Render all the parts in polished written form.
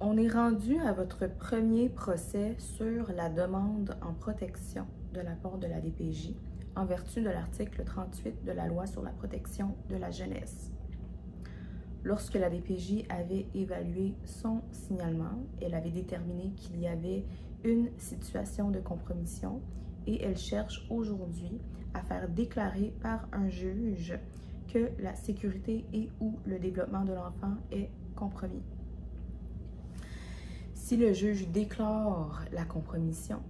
On est rendu à votre premier procès sur la demande en protection de la part de la DPJ en vertu de l'article 38 de la Loi sur la protection de la jeunesse. Lorsque la DPJ avait évalué son signalement, elle avait déterminé qu'il y avait une situation de compromission et elle cherche aujourd'hui à faire déclarer par un juge que la sécurité et ou le développement de l'enfant est compromis. Si le juge déclare la compromission,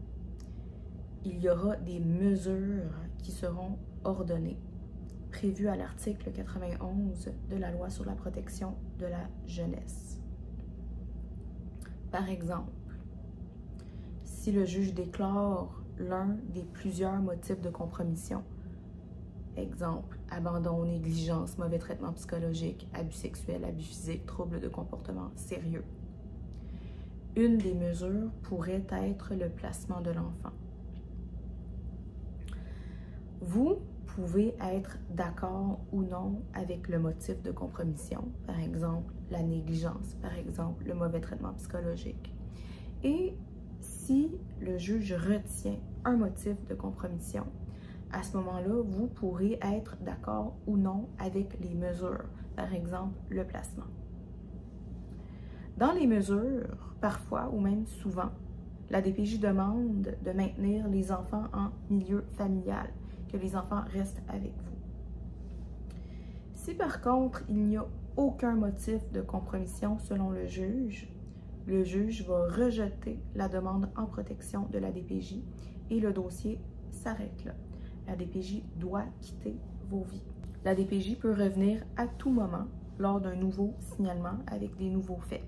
il y aura des mesures qui seront ordonnées, prévues à l'article 91 de la Loi sur la protection de la jeunesse. Par exemple, si le juge déclare l'un des plusieurs motifs de compromission, exemple, abandon, négligence, mauvais traitement psychologique, abus sexuel, abus physique, troubles de comportement sérieux, une des mesures pourrait être le placement de l'enfant. Vous pouvez être d'accord ou non avec le motif de compromission, par exemple la négligence, par exemple le mauvais traitement psychologique. Et si le juge retient un motif de compromission, à ce moment-là, vous pourrez être d'accord ou non avec les mesures, par exemple le placement. Dans les mesures, parfois ou même souvent, la DPJ demande de maintenir les enfants en milieu familial, que les enfants restent avec vous. Si par contre, il n'y a aucun motif de compromission selon le juge va rejeter la demande en protection de la DPJ et le dossier s'arrête là. La DPJ doit quitter vos vies. La DPJ peut revenir à tout moment lors d'un nouveau signalement avec des nouveaux faits.